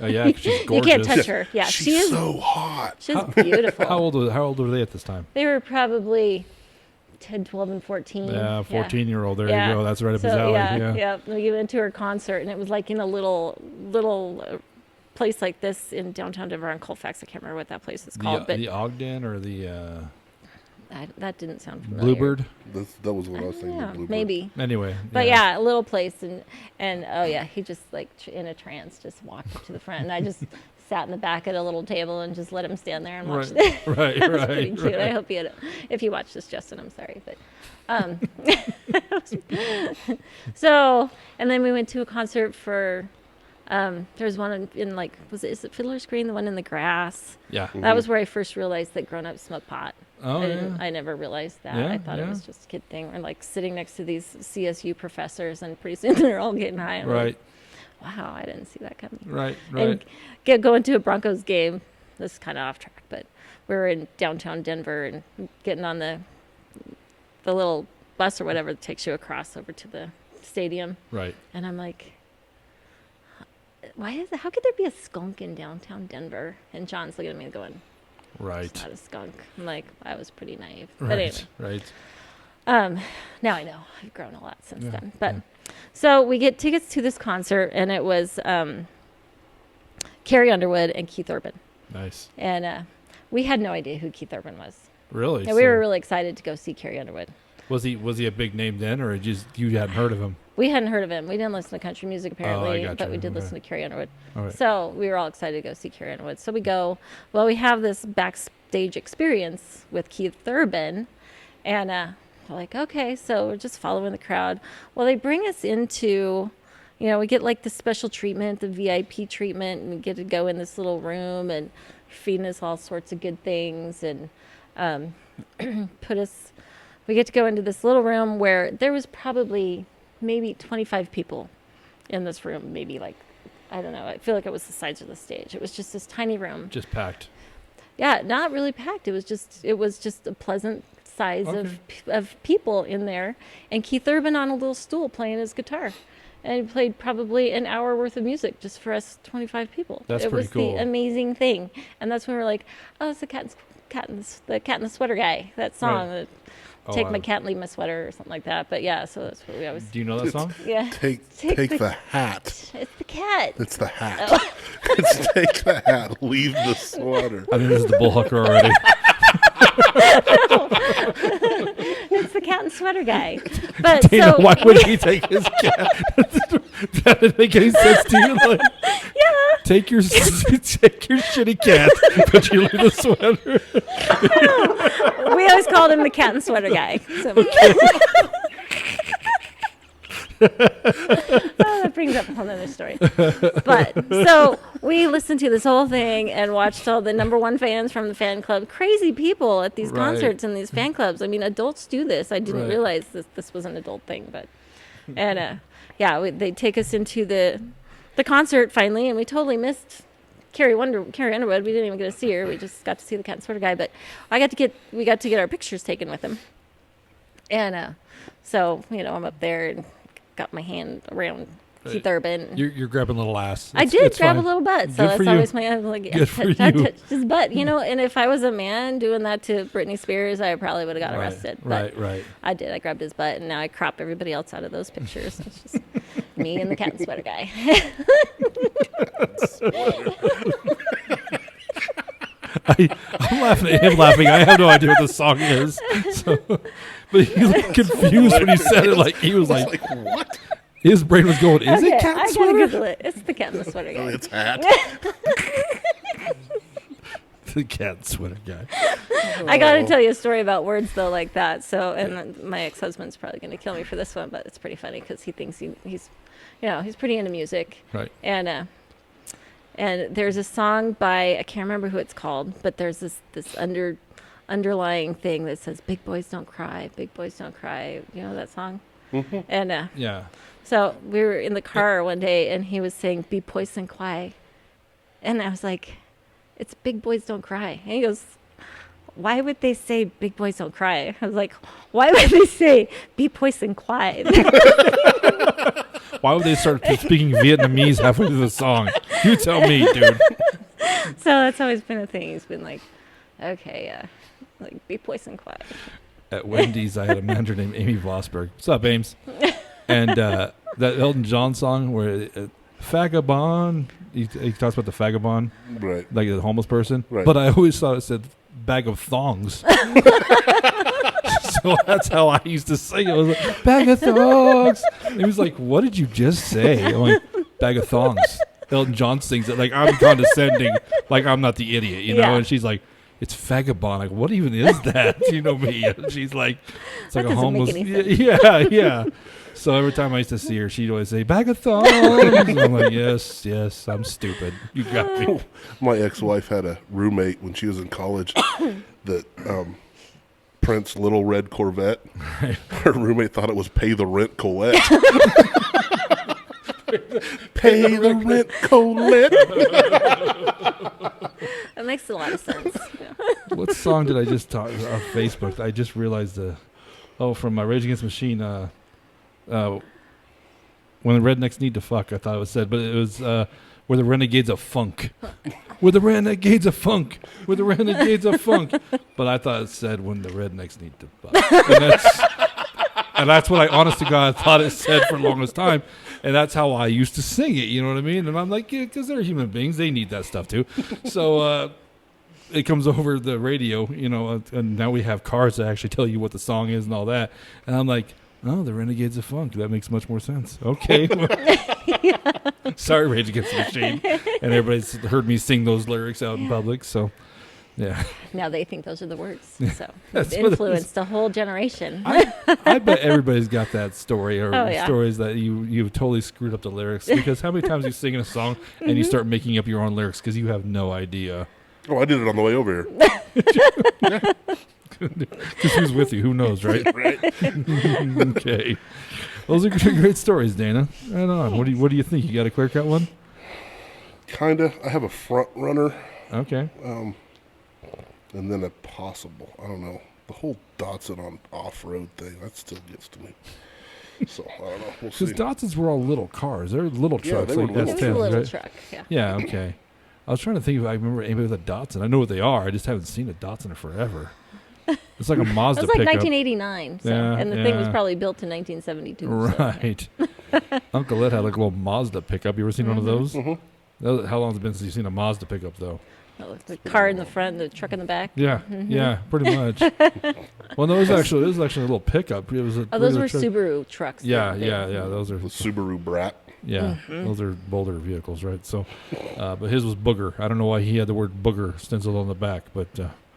Oh, yeah, 'cause she's you gorgeous. can't touch her. Yeah, She's she is. so hot. She's beautiful. How old were they at this time? They were probably 10, 12, and 14. Yeah, 14-year-old. There Yeah. you go. That's right up his So alley. yeah. We went to her concert, and it was like in a little place like this in downtown Denver on Colfax. I can't remember what that place is called, but The Ogden or the that didn't sound familiar. Bluebird? That was what I was thinking. Yeah, Bluebird. maybe. Anyway. But yeah, a little place, and oh yeah, he just like in a trance just walked up to the front, and I just sat in the back at a little table and just let him stand there and watch Right, it. right, That was right, pretty cute. right. I hope if you watch this, Justin, I'm sorry, but so, and then we went to a concert for. There's one in like, is it Fiddler's Green, the one in the grass? Yeah. That was where I first realized that grown-ups smoke pot. Oh, yeah. I never realized that. Yeah, I thought it yeah. was just a kid thing. We're like sitting next to these CSU professors, and pretty soon they're all getting high. And we're Right, like, wow, I didn't see that coming. right. And going to a Broncos game. This is kind of off track, but we were in downtown Denver and getting on the little bus or whatever that takes you across over to the stadium. Right. And I'm like, how could there be a skunk in downtown Denver? And John's looking at me going, Right. it's not a skunk. I'm like, I was pretty naive. Right. But anyway, Right. now I know. I've grown a lot since Yeah, then. But yeah. so we get tickets to this concert, and it was Carrie Underwood and Keith Urban. Nice. And we had no idea who Keith Urban was. Really? And we were really excited to go see Carrie Underwood. Was he a big name then, or just you hadn't heard of him? We hadn't heard of him. We didn't listen to country music apparently, gotcha. but we did Okay. listen to Carrie Underwood. All right. So we were all excited to go see Carrie Underwood. So we go. Well, we have this backstage experience with Keith Urban, and we're like, okay, so we're just following the crowd. Well, they bring us into, we get like the special treatment, the VIP treatment, and we get to go in this little room and feeding us all sorts of good things, and we get to go into this little room where there was probably maybe 25 people in this room, maybe like, I don't know, I feel like it was the size of the stage. It was just this tiny room. Just packed. Yeah, not really packed. It was just a pleasant size of people in there, and Keith Urban on a little stool playing his guitar. And he played probably an hour worth of music just for us 25 people. That's it pretty was cool. the amazing thing. And that's when we were like, oh, it's the cat in the sweater guy, that song. Right. Take my cat and leave my sweater or something like that. But yeah, so that's what we always. Do you know that song? Yeah. Take the hat. It's the cat. It's the hat. It's take the hat. Leave the sweater. I think this is the Bullhucker already. It's the cat and sweater guy. But Dana, so why would he take his cat? That didn't make any sense to you. Like, yeah. take your shitty cat, but you leave the sweater. We always called him the cat and sweater guy. So. That brings up a whole other story. But so we listened to this whole thing and watched all the number one fans from the fan club, crazy people at these Right. concerts and these fan clubs. I mean, adults do this. I didn't Right. realize this was an adult thing, but and they take us into the concert finally, and we totally missed Carrie Underwood. We didn't even get to see her. We just got to see the cat and sweater guy. But we got to get our pictures taken with him. And so I'm up there and got my hand around Keith Urban. You're grabbing a little ass. I did grab a little butt, so Good for that's you. always my like. Good for I you. touched his butt, and if I was a man doing that to Britney Spears, I probably would have got arrested. But Right. I did. I grabbed his butt, and now I crop everybody else out of those pictures. It's just me and the cat and sweater guy. I'm laughing at him laughing. I have no idea what the song is. So, but he looked confused when he said it. Like he was like, What? his brain was going, "Is it cat I gotta sweater?" Google it. It's the cat and the sweater Oh, guy. it's hat. The cat sweater guy. I got to tell you a story about words though like that. So, and my ex-husband's probably going to kill me for this one, but it's pretty funny because he thinks he's pretty into music. Right. And there's a song by, I can't remember who it's called, but there's this underlying thing that says "Big boys don't cry, big boys don't cry." You know that song? Mm-hmm. And Yeah. so we were in the car one day, and he was saying "Be poison quiet," and I was like, "It's big boys don't cry." And he goes, "Why would they say big boys don't cry?" I was like, "Why would they say be poison quiet?" Why would they start speaking Vietnamese halfway through the song? You tell me, dude. So that's always been a thing. He's been like, "Okay, like be poison quiet." At Wendy's, I had a manager named Amy Vosberg. What's up, Ames? And that Elton John song where Vagabond, he talks about the vagabond, Right. like the homeless person. Right. But I always thought it said bag of thongs. So that's how I used to sing it. I was like, bag of thongs. And he was like, what did you just say? I'm like, bag of thongs. Elton John sings it like I'm condescending, like I'm not the idiot, you know? Yeah. And she's like, it's vagabond. Like, what even is that? You know me. And she's like, it's like That a doesn't make homeless. any sense. Yeah. So every time I used to see her, she'd always say, bag of thongs. And I'm like, yes, I'm stupid. You got me. My ex-wife had a roommate when she was in college that Prince Little Red Corvette. Her roommate thought it was Pay the Rent Colette. Pay the Rent Colette. That makes a lot of sense. Yeah. What song did I just talk on Facebook? I just realized from my Rage Against the Machine, when the rednecks need to fuck, I thought it was said, but it was where the renegades of funk. We're the renegades of funk. We're the renegades of funk. But I thought it said when the rednecks need to fuck. And that's what I, honest to God, thought it said for the longest time. And that's how I used to sing it, you know what I mean? And I'm like, yeah, because they're human beings. They need that stuff too. So it comes over the radio, you know, and now we have cars that actually tell you what the song is and all that. And I'm like, oh, the Renegades of Funk. That makes much more sense. Okay. Sorry, Rage Against the Machine. And everybody's heard me sing those lyrics out in public. So, yeah. Now they think those are the words. So That's it's what it influenced a whole generation. I bet everybody's got that story or Oh, yeah. stories that you totally screwed up the lyrics. Because how many times you sing in a song and you start making up your own lyrics because you have no idea. Oh, I did it on the way over here. Because who's with you? Who knows, right? Right. Okay. Those are great stories, Dana. Right on. What do you think? You got a clear cut one? Kinda. I have a front runner, Okay. and then a possible. I don't know. The whole Datsun on off-road thing, that still gets to me. So, I don't know. We'll see. Because Datsuns were all little cars. They're little Yeah, trucks. they were like little. It was a S10s, little right? truck. Yeah. Yeah, okay. I was trying to think if I remember anybody with a Datsun. I know what they are. I just haven't seen a Datsun in forever. It's like a It Mazda was like pickup. 1989. So, Yeah, and the thing was yeah. probably built in 1972. So. Right. Uncle Ed had like a little Mazda pickup. You ever seen one of those? Mm-hmm. How long has it been since you've seen a Mazda pickup, though? Oh, the car in the front, the truck in the back. Yeah, yeah, pretty much. Well, no, it was actually a little pickup. It was a Oh, those were regular truck. Subaru trucks. Yeah, They- yeah. Those are The Subaru Brat. those are Boulder vehicles, right? So, but his was Booger. I don't know why he had the word Booger stenciled on the back, but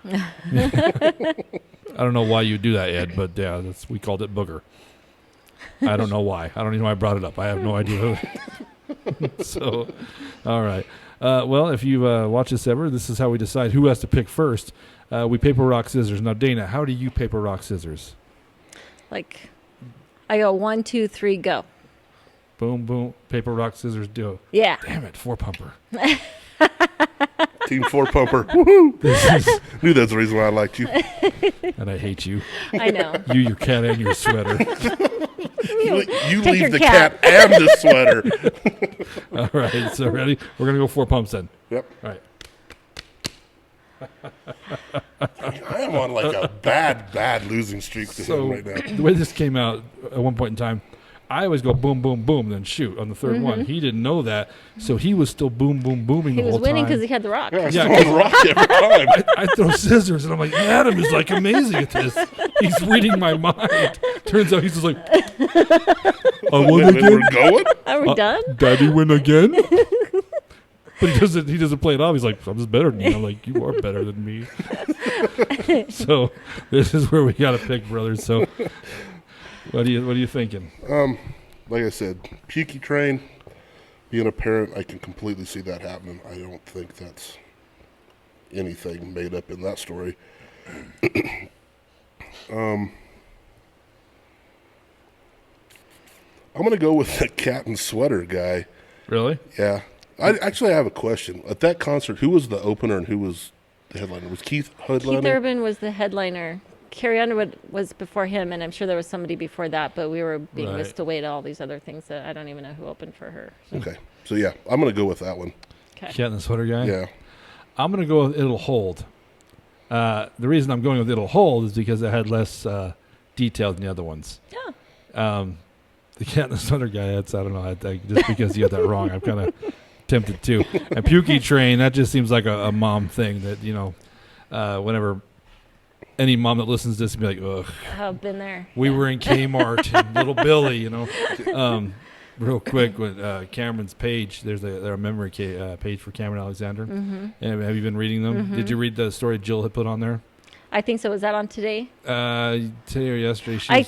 I don't know why you do that, Ed. But yeah, we called it Booger. I don't know why. I don't even know why I brought it up. I have no idea. So, all right. Well, if you watch this ever, this is how we decide who has to pick first. We paper, rock, scissors. Now, Dana, how do you paper, rock, scissors? Like, I go 1, 2, 3, go. Boom, boom. Paper, rock, scissors, do. Yeah. Damn it, 4-pumper. Team 4-pumper. Woohoo! Knew that's the reason why I liked you. And I hate you. I know. You, your cat, and your sweater. You Take your leave the cat. cat and the sweater. All right, so ready? We're going to go 4 pumps then. Yep. All right. I am on like a bad losing streak to him So right now. the way this came out at one point in time, I always go boom, boom, boom, then shoot on the third one. He didn't know that, so he was still boom, boom, booming He the was whole winning time. because he had the rock. Yeah, I Yeah, still on rock every time. I throw scissors, and I'm like, Adam is like amazing at this. He's reading my mind. Turns out he's just like, I won When again. we're going? Are we done? Daddy win again. But he doesn't play it off. He's like, I'm just better than you. I'm like, you are better than me. So this is where we got to pick, brothers. So what are you thinking? Like I said, pukey train. Being a parent, I can completely see that happening. I don't think that's anything made up in that story. I'm gonna go with the cat and sweater guy. Really? Yeah. I have a question. At that concert, who was the opener and who was the headliner? Was Keith headliner? Keith Urban was the headliner. Carrie Underwood was before him, and I'm sure there was somebody before that, but we were being whisked away to all these other things that I don't even know who opened for her. Okay. So, yeah, I'm going to go with that one. Okay. Cat and the sweater guy? Yeah. I'm going to go with It'll Hold. The reason I'm going with It'll Hold is because it had less detail than the other ones. Yeah. The cat and the sweater guy, I don't know. Just because you got that wrong, I'm kind of tempted too. And Pukey Train, that just seems like a mom thing that, whenever any mom that listens to this will be like, ugh. I've been there. We were in Kmart and Little Billy, real quick with Cameron's page. There's a memory page for Cameron Alexander. Mm-hmm. And have you been reading them? Mm-hmm. Did you read the story Jill had put on there? I think so. Was that on today? Today or yesterday.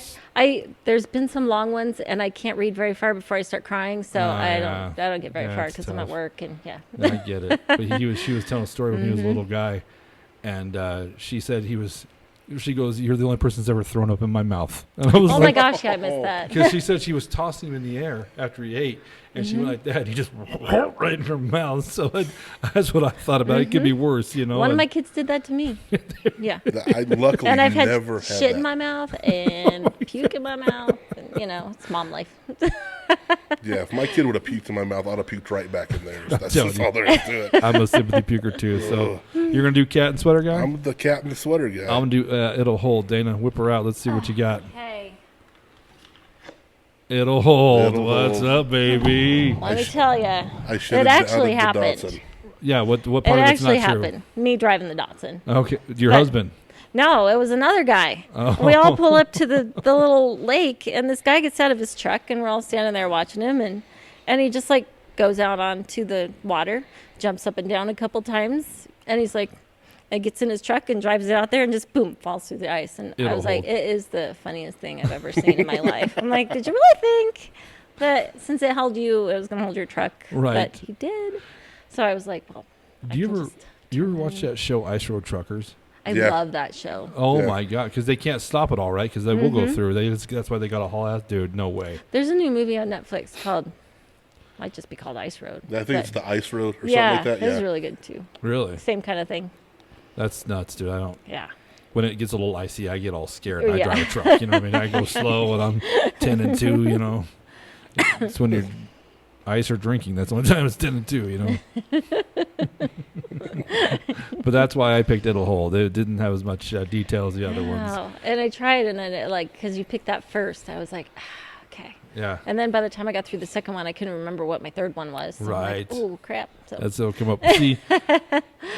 There's been some long ones, and I can't read very far before I start crying, so I don't get very far because I'm at work, and yeah. I get it. But she was telling a story when he was a little guy, and she said she goes, "You're the only person that's ever thrown up in my mouth." And I was my gosh, yeah, I missed that. Because she said she was tossing him in the air after he ate, and she went like that. He just right in her mouth. So that's what I thought about. It could be worse, One of my kids did that to me. Yeah. I luckily and I've had never shit had in my mouth and puke in my mouth. And, it's mom life. Yeah, if my kid would have puked in my mouth, I'd have puked right back in there. That's just all there is to it. I'm a sympathy puker too. So you're gonna do cat and sweater guy? I'm the cat and the sweater guy. I'm gonna do It'll Hold. Dana, whip her out. Let's see what you got. Okay. It'll hold. What's up, baby? Let me tell you. I should It have actually downed the happened. Datsun. Yeah, what part It of it's actually not true? happened. Me driving the Datsun. Okay, your But- husband. No, it was another guy. Oh. We all pull up to the little lake, and this guy gets out of his truck, and we're all standing there watching him, and he just like goes out onto the water, jumps up and down a couple times, and he's like, and gets in his truck and drives it out there, and just boom, falls through the ice. And I was like, it is the funniest thing I've ever seen in my life. I'm like, did you really think that since it held you, it was going to hold your truck? Right. But he did. So I was like, well, Do you ever watch that show Ice Road Truckers? I Yeah. love that show. Oh Yeah. my god! Because they can't stop it all, right? Because they will go through. That's why they got a haul ass. Dude, no way. There's a new movie on Netflix called, might just be called Ice Road. I think it's the Ice Road or yeah, something like that. it was Yeah, really good too. Really? Same kind of thing. That's nuts, dude. I don't. Yeah. When it gets a little icy, I get all scared. And I Yeah. drive a truck. You know what I mean? I go slow, and I'm 10 and 2. You know. It's when you're ice or drinking. That's the only time it's 10 and 2. You know. But that's why I picked It'll Hold. It didn't have as much detail as the other ones. Wow. And I tried, and then because you picked that first, I was like, okay. Yeah. And then by the time I got through the second one, I couldn't remember what my third one was. So Right. Oh crap! So That's come up. See,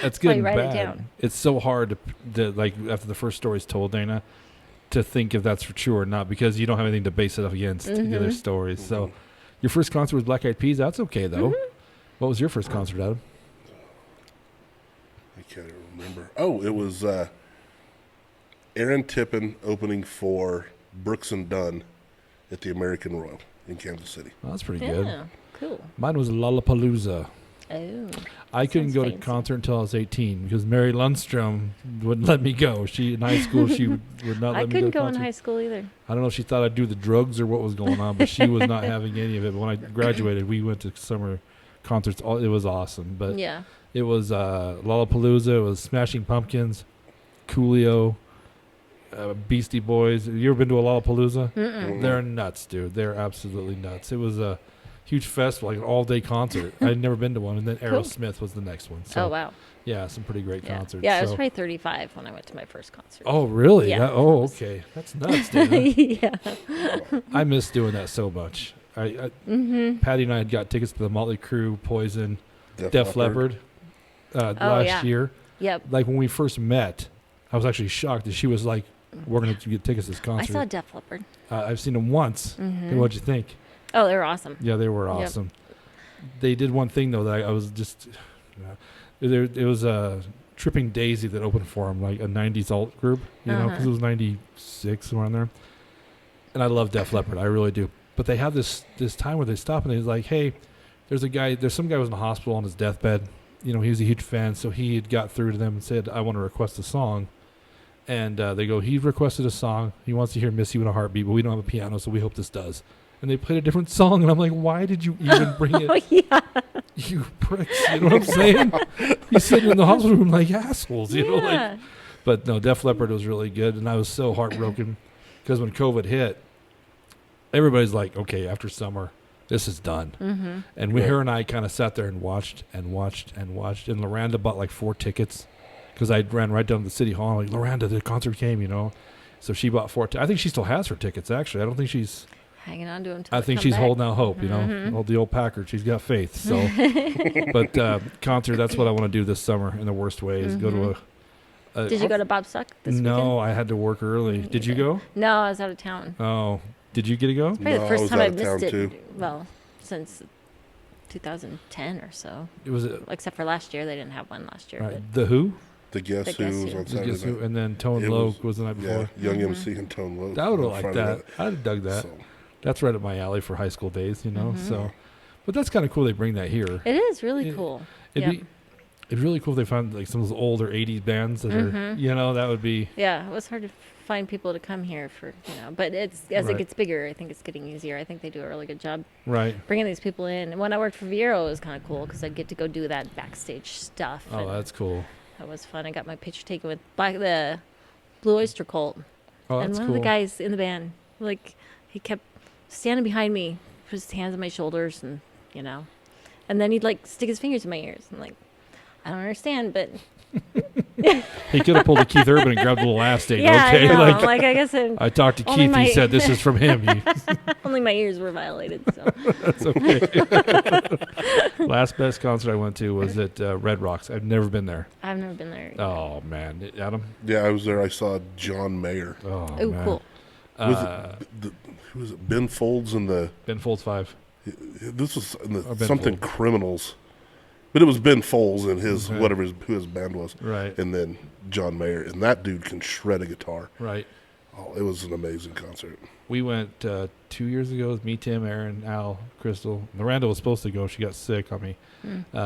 that's good and write it bad. down. It's so hard to like after the first story's told, Dana, to think if that's true or not because you don't have anything to base it up against the other stories. So, your first concert was Black Eyed Peas. That's okay though. What was your first concert, Adam? I can't even remember. Oh, it was Aaron Tippin opening for Brooks and Dunn at the American Royal in Kansas City. Oh, that's pretty yeah, good. cool. Mine was Lollapalooza. Oh, I couldn't sounds go to fancy. concert until I was 18 because Mary Lundstrom wouldn't let me go. She in high school she would not I let me couldn't go go to in concert. high school either. I don't know if she thought I'd do the drugs or what was going on, but she was not having any of it. But when I graduated, we went to summer concerts. It was awesome. But Yeah. it was Lollapalooza. It was Smashing Pumpkins, Coolio, Beastie Boys. You ever been to a Lollapalooza? Mm-mm. They're nuts, dude. They're absolutely nuts. It was a huge festival, like an all-day concert. I'd never been to one. And then Cool. Aerosmith was the next one. So, Oh wow. yeah, some pretty great Yeah. concerts. Yeah, I was So- probably 35 when I went to my first concert. Oh, really? Yeah. Okay. That's nuts, dude. yeah. I miss doing that so much. Patty and I had got tickets to the Motley Crue, Poison, Def Leppard last yeah. year. Yep. Like when we first met, I was actually shocked that she was like, "We're going to get tickets to this I concert." saw Def Leppard. I've seen them once. And what'd you think? Oh, they were awesome. Yeah, they were Yep. awesome. They did one thing though that I was just. It was Tripping Daisy that opened for them, like a '90s alt group, because it was '96 around there. And I love Def Leppard, I really do. But they have this time where they stop and they're like, "Hey, there's some guy who was in the hospital on his deathbed. He was a huge fan, so he had got through to them and said, I want to request a song." And they go, "He requested a song. He wants to hear Miss You in a Heartbeat, but we don't have a piano, so we hope this does." And they played a different song, and I'm like, why did you even bring it? Oh, yeah. You pricks, you know what I'm saying? He's sitting in the hospital room like assholes, Yeah. But no, Def Leppard was really good, and I was so heartbroken because when COVID hit, everybody's like, okay, after summer, this is done. Mm-hmm. And her and I kind of sat there and watched. And Loranda bought like 4 tickets because I ran right down to the city hall. Like, Loranda, the concert came, So she bought 4 I think she still has her tickets, actually. I don't think she's... Hanging on to him. I think she's holding out hope, the old Packard. She's got faith. So, but concert, that's what I want to do this summer in the worst way is go to a Did you go to Bob Suck this weekend? No, I had to work early. Did you go? No, I was out of town. Oh, did you get to go? Probably the No, I first was time out I of missed town, it. too. Well, since 2010 or so. It was Except for last year, they didn't have one last year. right. The Who? The Guess The Who Guess was Who. on The Saturday Guess Who, night. and then Tone It Loc was the night Yeah, before. Young MC and Tone Loc. I would have in liked front of that. I'd have dug that. So, That's right up my alley for high school days, Mhm. So, but that's kind of cool. They bring that here. It is really It- cool. It'd be really cool if they found like some of those older '80s bands that are, that would be Yeah, it was hard to find people to come here for, but it's as Right. it gets bigger, I think it's getting easier. I think they do a really good job right. bringing these people in. And when I worked for Viero, it was kind of cool because I get to go do that backstage stuff. Oh, and that's cool. that was fun. I got my picture taken with the Blue Oyster Cult. Oh, And that's one cool. of the guys in the band, he kept standing behind me, put his hands on my shoulders, and and then he'd stick his fingers in my ears. I'm like, I don't understand, but He could have pulled a Keith Urban and grabbed a little ass stain. yeah, Okay, I know. like I guess I talked to only Keith. my- He said this is from him. only my ears were violated. So That's okay. Last best concert I went to was at Red Rocks. I've never been there. I've never been there. Oh man, Adam. yeah, I was there. I saw John Mayer. Oh, Oh, man. cool. Who was it? Ben Folds and the... Ben Folds 5. This was in the Or Ben something Folds. Criminals. But it was Ben Folds and his Okay. who his band was. Right. And then John Mayer. And that dude can shred a guitar. Right. Oh, it was an amazing concert. We went 2 years ago with me, Tim, Aaron, Al, Crystal. Miranda was supposed to go. She got sick on me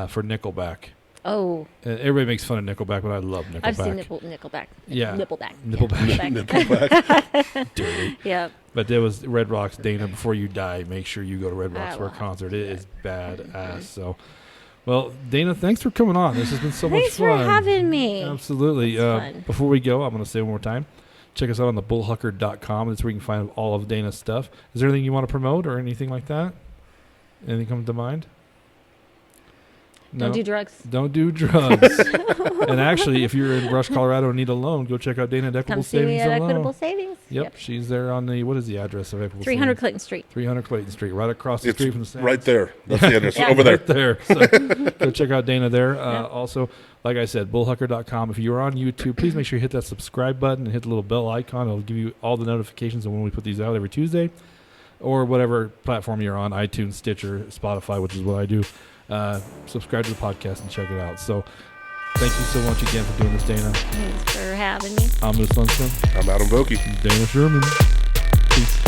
for Nickelback. Oh, Everybody makes fun of Nickelback, but I love Nickelback. I've seen Nickelback. Yeah. Nippleback. Nippleback. Nickelback. Dirty. Yeah. But there was Red Rocks. Dana, before you die, make sure you go to Red Rocks I for a will. concert. It is badass. So, well, Dana, thanks for coming on. This has been so Thanks much fun. for having me. Absolutely. That's fun. Before we go, I'm going to say one more time. Check us out on the bullhucker.com. That's where you can find all of Dana's stuff. Is there anything you want to promote or anything like that? Anything come to mind? No? Don't do drugs. Don't do drugs. And actually, if you're in Brush, Colorado and need a loan, go check out Dana at Equitable Come see me Savings at and Equitable Loan. Savings. Yep, she's there on the, what is the address of Equitable 300 Savings? Clayton Street. 300 Clayton Street, right across the It's street from the Sands. right there. That's the address. Yeah. Over there. Right there. So go check out Dana there. Yeah. Also, like I said, bullhucker.com. If you're on YouTube, please make sure you hit that subscribe button and hit the little bell icon. It'll give you all the notifications of when we put these out every Tuesday, or whatever platform you're on, iTunes, Stitcher, Spotify, which is what I do. Subscribe to the podcast and check it out. So thank you so much again for doing this, Dana. Thanks for having me. I'm Moose Lundstrom. I'm Adam Vokey. Dana Sherman. Peace.